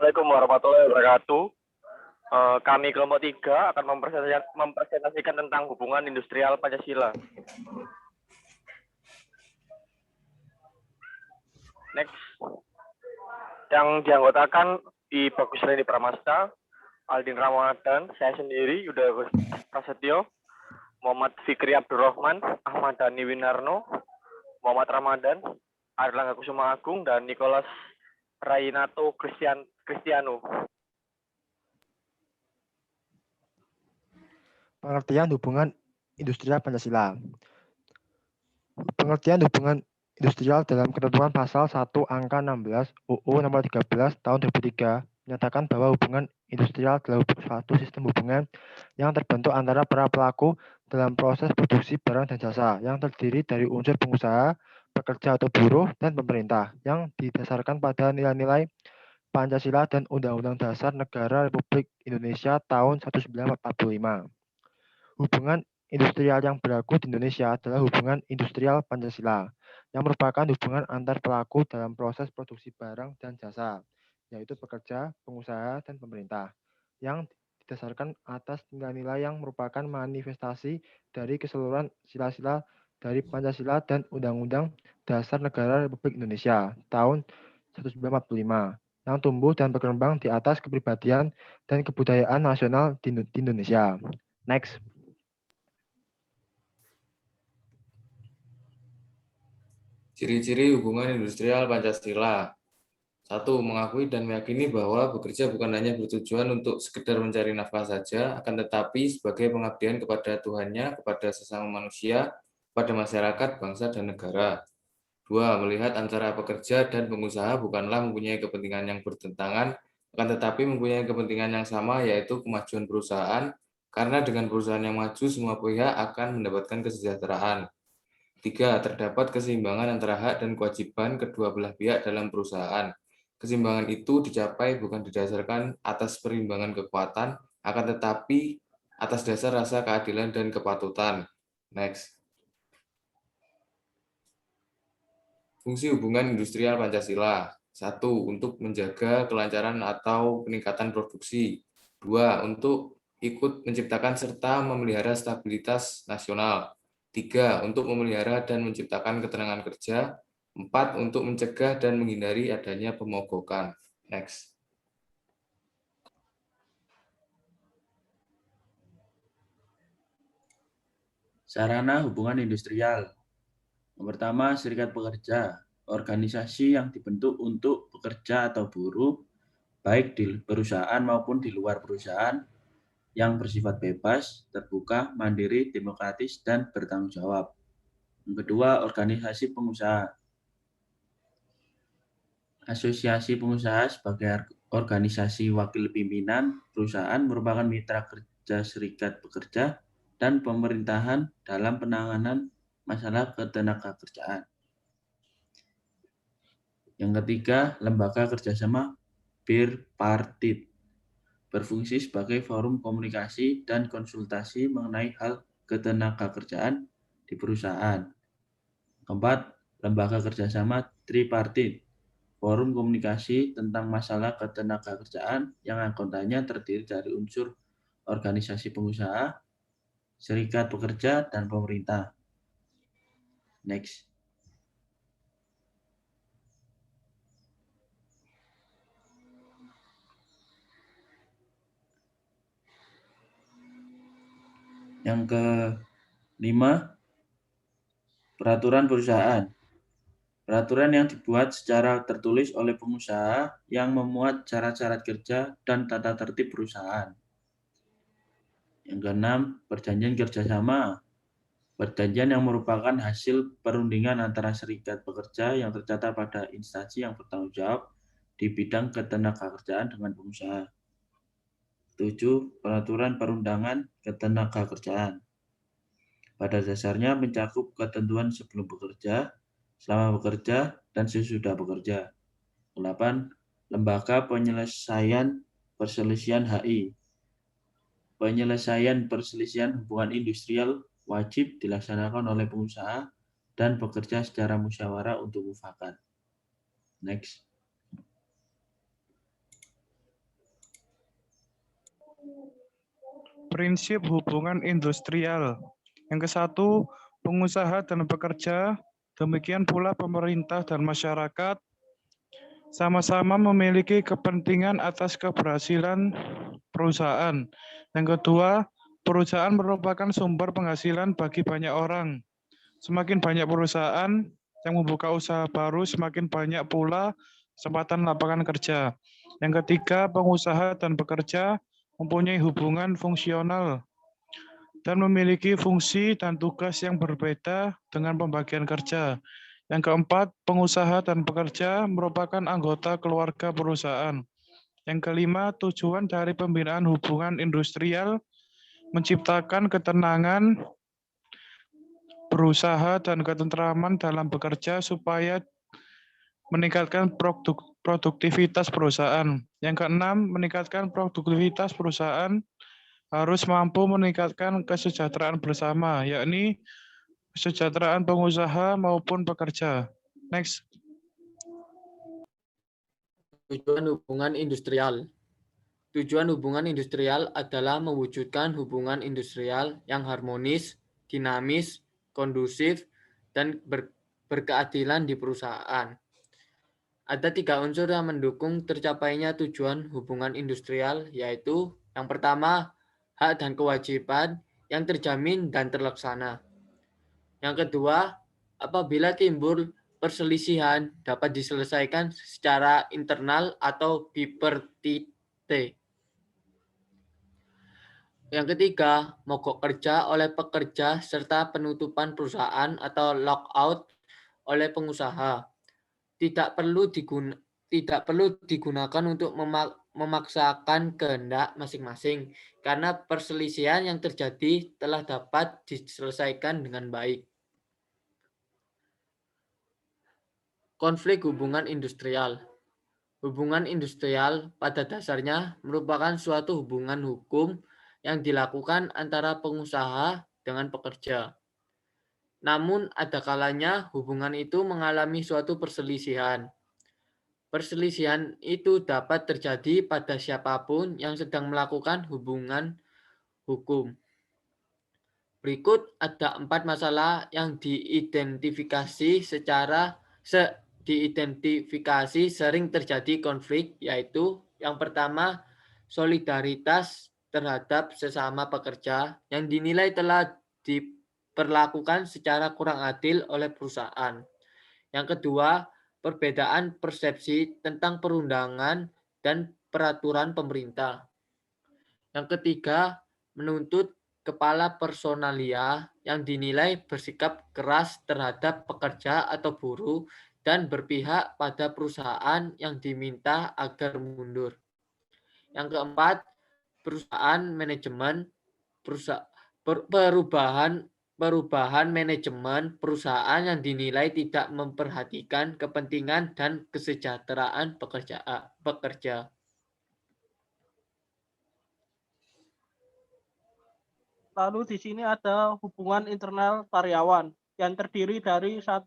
Assalamualaikum warahmatullahi wabarakatuh. Kami kelompok 3 akan mempresentasikan tentang hubungan industrial Pancasila. Next. Yang dianggotakan di Bagus Reni Pramasta, Aldin Ramadan, saya sendiri, Yuda Prasetyo, Muhammad Fikri Abdurrahman, Ahmad Dhani Winarno, Muhammad Ramadan, Airlangga Kusuma Agung, dan Nicholas Rainato Cristiano. Pengertian hubungan industrial Pancasila. Pengertian hubungan industrial dalam ketentuan pasal 1 angka 16 UU nomor 13 tahun 2003 menyatakan bahwa hubungan industrial adalah suatu sistem hubungan yang terbentuk antara para pelaku dalam proses produksi barang dan jasa yang terdiri dari unsur pengusaha, pekerja atau buruh, dan pemerintah yang didasarkan pada nilai-nilai Pancasila dan Undang-Undang Dasar Negara Republik Indonesia tahun 1945. Hubungan industrial yang berlaku di Indonesia adalah hubungan industrial Pancasila, yang merupakan hubungan antar pelaku dalam proses produksi barang dan jasa, yaitu pekerja, pengusaha, dan pemerintah, yang didasarkan atas nilai-nilai yang merupakan manifestasi dari keseluruhan sila-sila dari Pancasila dan Undang-Undang Dasar Negara Republik Indonesia tahun 1945, yang tumbuh dan berkembang di atas kepribadian dan kebudayaan nasional di Indonesia. Next. Ciri-ciri hubungan industrial Pancasila. 1. Mengakui dan meyakini bahwa bekerja bukan hanya bertujuan untuk sekedar mencari nafkah saja, akan tetapi sebagai pengabdian kepada Tuhannya, kepada sesama manusia, kepada masyarakat, bangsa, dan negara. 2. Melihat antara pekerja dan pengusaha bukanlah mempunyai kepentingan yang bertentangan, akan tetapi mempunyai kepentingan yang sama, yaitu kemajuan perusahaan, karena dengan perusahaan yang maju, semua pihak akan mendapatkan kesejahteraan. 3. Terdapat keseimbangan antara hak dan kewajiban kedua belah pihak dalam perusahaan. Keseimbangan itu dicapai bukan didasarkan atas perimbangan kekuatan, akan tetapi atas dasar rasa keadilan dan kepatutan. Next. Fungsi hubungan industrial Pancasila. 1. Untuk menjaga kelancaran atau peningkatan produksi. 2. Untuk ikut menciptakan serta memelihara stabilitas nasional. 3. Untuk memelihara dan menciptakan ketenangan kerja. 4. Untuk mencegah dan menghindari adanya pemogokan. Next. Sarana hubungan industrial. Yang pertama, serikat pekerja, organisasi yang dibentuk untuk pekerja atau buruh, baik di perusahaan maupun di luar perusahaan, yang bersifat bebas, terbuka, mandiri, demokratis, dan bertanggung jawab. Yang kedua, organisasi pengusaha. Asosiasi pengusaha sebagai organisasi wakil pimpinan perusahaan merupakan mitra kerja serikat pekerja dan pemerintahan dalam penanganan masalah ketenagakerjaan. Yang ketiga, lembaga kerjasama birpartit berfungsi sebagai forum komunikasi dan konsultasi mengenai hal ketenagakerjaan di perusahaan. Keempat, lembaga kerjasama tripartit, forum komunikasi tentang masalah ketenagakerjaan yang anggotanya terdiri dari unsur organisasi pengusaha, serikat pekerja, dan pemerintah. Next. Yang kelima, peraturan perusahaan. Peraturan yang dibuat secara tertulis oleh pengusaha yang memuat syarat-syarat kerja dan tata tertib perusahaan. Yang keenam, perjanjian kerjasama. Perjanjian yang merupakan hasil perundingan antara serikat pekerja yang tercatat pada instansi yang bertanggung jawab di bidang ketenagakerjaan dengan pengusaha. 7. Peraturan perundangan ketenagakerjaan. Pada dasarnya mencakup ketentuan sebelum bekerja, selama bekerja, dan sesudah bekerja. 8. Lembaga penyelesaian perselisihan HI. Penyelesaian perselisihan hubungan industrial wajib dilaksanakan oleh pengusaha dan pekerja secara musyawarah untuk mufakat. Next. Prinsip hubungan industrial. Yang ke-1, pengusaha dan pekerja, demikian pula pemerintah dan masyarakat, sama-sama memiliki kepentingan atas keberhasilan perusahaan. Yang kedua, perusahaan merupakan sumber penghasilan bagi banyak orang. Semakin banyak perusahaan yang membuka usaha baru, semakin banyak pula kesempatan lapangan kerja. Yang ketiga, pengusaha dan pekerja mempunyai hubungan fungsional dan memiliki fungsi dan tugas yang berbeda dengan pembagian kerja. Yang keempat, pengusaha dan pekerja merupakan anggota keluarga perusahaan. Yang kelima, tujuan dari pembinaan hubungan industrial menciptakan ketenangan berusaha dan ketentraman dalam bekerja supaya meningkatkan produktivitas perusahaan. Yang keenam, meningkatkan produktivitas perusahaan harus mampu meningkatkan kesejahteraan bersama, yakni kesejahteraan pengusaha maupun pekerja. Next. Tujuan hubungan industrial. Tujuan hubungan industrial adalah mewujudkan hubungan industrial yang harmonis, dinamis, kondusif, dan berkeadilan di perusahaan. Ada 3 unsur yang mendukung tercapainya tujuan hubungan industrial, yaitu yang pertama, hak dan kewajiban yang terjamin dan terlaksana. Yang kedua, apabila timbul perselisihan dapat diselesaikan secara internal atau bipartite. Yang ketiga, mogok kerja oleh pekerja serta penutupan perusahaan atau lockout oleh pengusaha. Tidak perlu digunakan untuk memaksakan kehendak masing-masing karena perselisihan yang terjadi telah dapat diselesaikan dengan baik. Konflik hubungan industrial. Hubungan industrial pada dasarnya merupakan suatu hubungan hukum yang dilakukan antara pengusaha dengan pekerja. Namun ada kalanya hubungan itu mengalami suatu perselisihan. Perselisihan itu dapat terjadi pada siapapun yang sedang melakukan hubungan hukum. Berikut ada 4 masalah yang diidentifikasi sering terjadi konflik, yaitu yang pertama, solidaritas terhadap sesama pekerja yang dinilai telah diperlakukan secara kurang adil oleh perusahaan. Yang kedua, perbedaan persepsi tentang perundangan dan peraturan pemerintah. Yang ketiga, menuntut kepala personalia yang dinilai bersikap keras terhadap pekerja atau buruh dan berpihak pada perusahaan yang diminta agar mundur. Yang keempat, perubahan manajemen perusahaan yang dinilai tidak memperhatikan kepentingan dan kesejahteraan pekerja. Lalu di sini ada hubungan internal karyawan yang terdiri dari 1,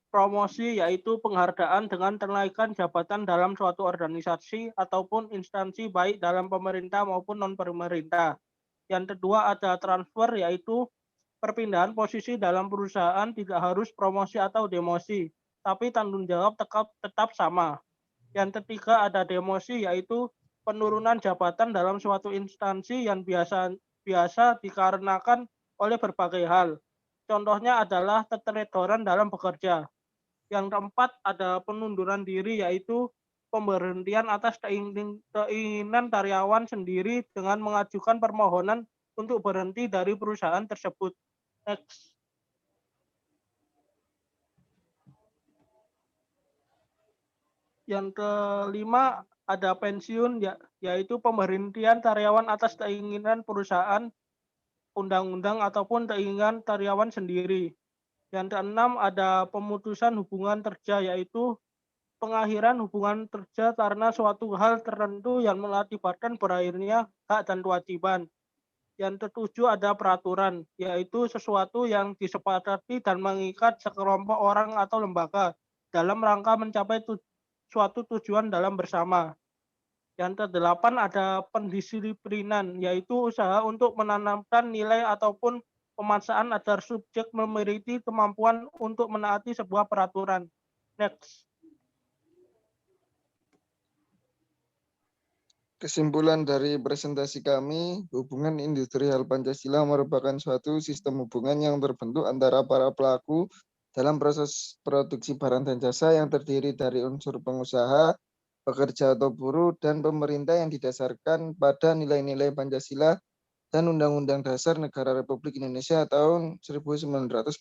promosi, yaitu penghargaan dengan kenaikan jabatan dalam suatu organisasi ataupun instansi baik dalam pemerintah maupun non-pemerintah. Yang kedua ada transfer, yaitu perpindahan posisi dalam perusahaan tidak harus promosi atau demosi, tapi tanggung jawab tetap sama. Yang ketiga ada demosi, yaitu penurunan jabatan dalam suatu instansi yang biasa dikarenakan oleh berbagai hal. Contohnya adalah keteledoran dalam bekerja. Yang keempat ada pengunduran diri, yaitu pemberhentian atas keinginan karyawan sendiri dengan mengajukan permohonan untuk berhenti dari perusahaan tersebut. Next. Yang kelima ada pensiun, yaitu pemberhentian karyawan atas keinginan perusahaan, undang-undang ataupun keinginan karyawan sendiri. Yang keenam ada pemutusan hubungan kerja, yaitu pengakhiran hubungan kerja karena suatu hal tertentu yang mengakibatkan berakhirnya hak dan kewajiban. Yang ketujuh ada peraturan, yaitu sesuatu yang disepakati dan mengikat sekelompok orang atau lembaga dalam rangka mencapai suatu tujuan dalam bersama. Yang kedelapan ada pendisiplinan, yaitu usaha untuk menanamkan nilai ataupun pemaksaan agar subjek memiliki kemampuan untuk menaati sebuah peraturan. Next. Kesimpulan dari presentasi kami, hubungan industrial Pancasila merupakan suatu sistem hubungan yang terbentuk antara para pelaku dalam proses produksi barang dan jasa yang terdiri dari unsur pengusaha, pekerja atau buruh, dan pemerintah yang didasarkan pada nilai-nilai Pancasila dan Undang-Undang Dasar Negara Republik Indonesia tahun 1945.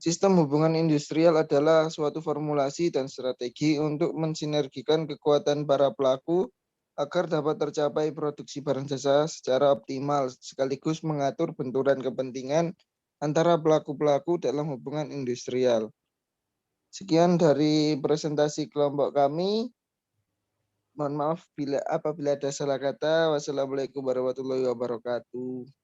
Sistem hubungan industrial adalah suatu formulasi dan strategi untuk mensinergikan kekuatan para pelaku agar dapat tercapai produksi barang jasa secara optimal, sekaligus mengatur benturan kepentingan antara pelaku-pelaku dalam hubungan industrial. Sekian dari presentasi kelompok kami. Mohon maaf apabila ada salah kata. Wassalamualaikum warahmatullahi wabarakatuh.